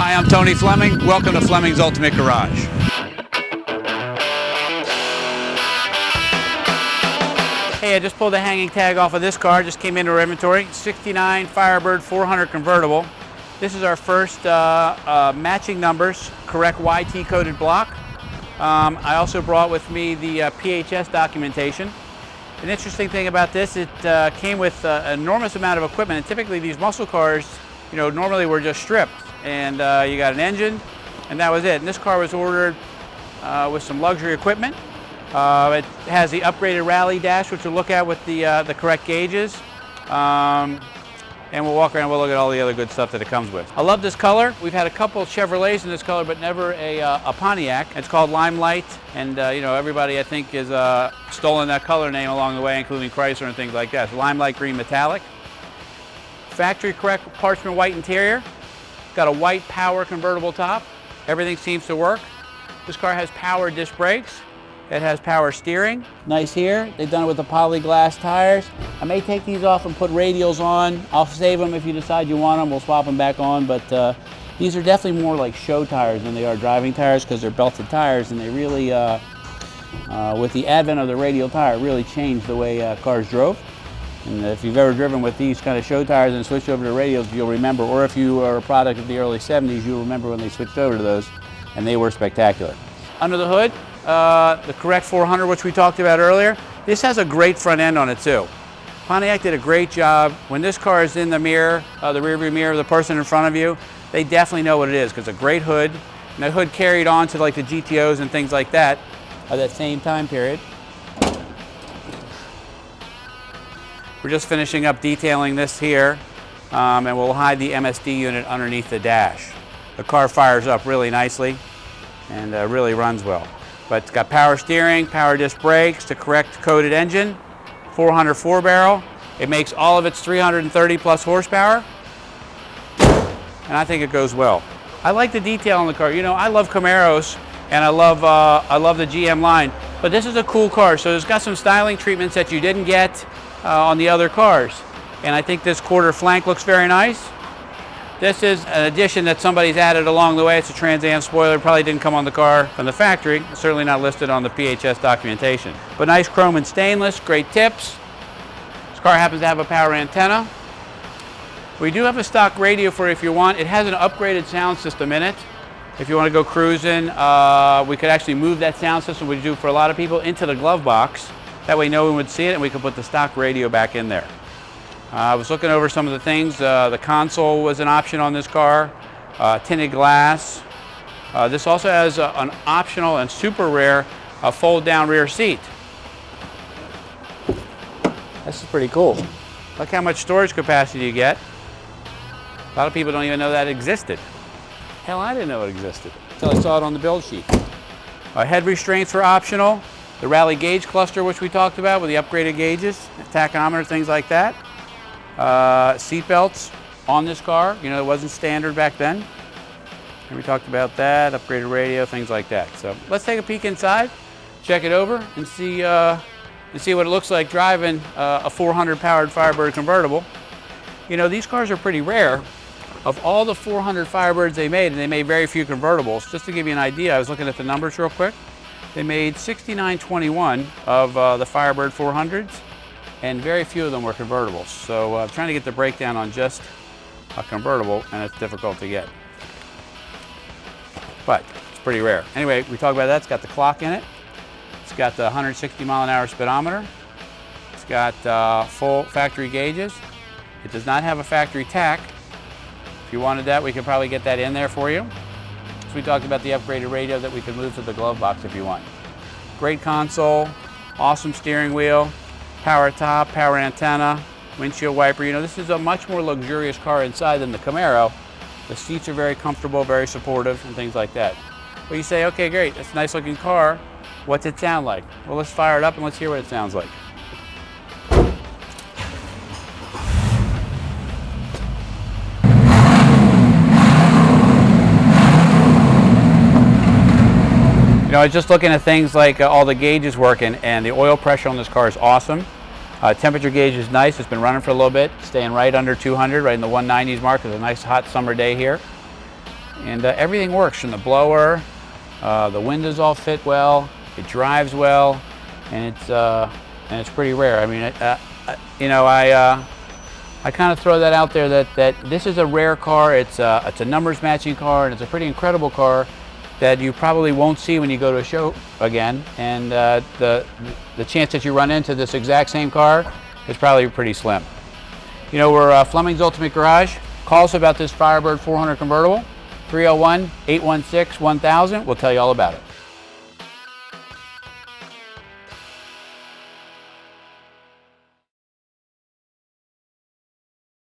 Hi, I'm Tony Fleming. Welcome to Fleming's Ultimate Garage. Hey, I just pulled the hanging tag off of this car. Just came into our inventory. 69 Firebird 400 convertible. This is our first matching numbers, correct YT coded block. I also brought with me the PHS documentation. An interesting thing about this, it came with an enormous amount of equipment. And typically these muscle cars, you know, normally were just stripped. And you got an engine, and that was it. And this car was ordered with some luxury equipment. It has the upgraded rally dash, which we'll look at with the correct gauges. And we'll walk around, we'll look at all the other good stuff that it comes with. I love this color. We've had a couple Chevrolets in this color, but never a Pontiac. It's called Limelight, and you know, everybody I think is stolen that color name along the way, including Chrysler and things like that. So Limelight Green Metallic. Factory correct Parchment white interior. Got a white power convertible top. Everything seems to work. This car has power disc brakes. It has power steering. Nice here. They've done it with the Polyglas tires. I may take these off and put radials on. I'll save them if you decide you want them. We'll swap them back on, but these are definitely more like show tires than they are driving tires because they're belted tires, and they really, with the advent of the radial tire, really changed the way cars drove. And if you've ever driven with these kind of show tires and switched over to radials, you'll remember, or if you are a product of the early 70s, you'll remember when they switched over to those, and they were spectacular. Under the hood, the correct 400, which we talked about earlier, this has a great front end on it too. Pontiac did a great job. When this car is in the mirror, the rear view mirror of the person in front of you, they definitely know what it is, because it's a great hood. And the hood carried on to like the GTOs and things like that of that same time period. We're just finishing up detailing this here, and we'll hide the MSD unit underneath the dash. The car fires up really nicely and really runs well. But it's got power steering, power disc brakes, the correct coded engine, 400 4-barrel. It makes all of its 330 plus horsepower, and I think it goes well. I like the detail on the car. You know, I love Camaros, and I love the GM line, but this is a cool car. So it's got some styling treatments that you didn't get on the other cars. And I think this quarter flank looks very nice. This is an addition that somebody's added along the way. It's a Trans Am spoiler. Probably didn't come on the car from the factory. It's certainly not listed on the PHS documentation. But nice chrome and stainless, great tips. This car happens to have a power antenna. We do have a stock radio for you if you want. It has an upgraded sound system in it. If you want to go cruising, we could actually move that sound system, we do for a lot of people, into the glove box. That way no one would see it, and we could put the stock radio back in there. I was looking over some of the things. The console was an option on this car, tinted glass. This also has an optional and super rare fold-down rear seat. This is pretty cool. Look how much storage capacity you get. A lot of people don't even know that existed. Hell, I didn't know it existed until I saw it on the build sheet. Head restraints are optional. The rally gauge cluster, which we talked about with the upgraded gauges, tachometer, things like that. Seat belts on this car. You know, it wasn't standard back then. And we talked about that, upgraded radio, things like that. So let's take a peek inside, check it over, and see what it looks like driving a 400 powered Firebird convertible. You know, these cars are pretty rare. Of all the 400 Firebirds they made, and they made very few convertibles, just to give you an idea, I was looking at the numbers real quick. They made 6921 of the Firebird 400s, and very few of them were convertibles. So I'm trying to get the breakdown on just a convertible, and it's difficult to get. But it's pretty rare. Anyway, we talked about that. It's got the clock in it. It's got the 160 mile an hour speedometer. It's got full factory gauges. It does not have a factory tack. If you wanted that, we could probably get that in there for you. So we talked about the upgraded radio that we could move to the glove box if you want. Great console, awesome steering wheel, power top, power antenna, windshield wiper. You know, this is a much more luxurious car inside than the Camaro. The seats are very comfortable, very supportive, and things like that. But you say, okay, great, it's a nice looking car. What's it sound like? Well, let's fire it up and let's hear what it sounds like. You know, I was just looking at things like all the gauges working, and the oil pressure on this car is awesome. Temperature gauge is nice. It's been running for a little bit, staying right under 200, right in the 190s mark. It's a nice hot summer day here. And everything works, from the blower, the windows all fit well, it drives well, and it's pretty rare. I mean, you know, I kind of throw that out there that this is a rare car. It's a numbers matching car, and it's a pretty incredible car that you probably won't see when you go to a show again. And the chance that you run into this exact same car is probably pretty slim. You know, we're Fleming's Ultimate Garage. Call us about this Firebird 400 convertible, 301-816-1000. We'll tell you all about it.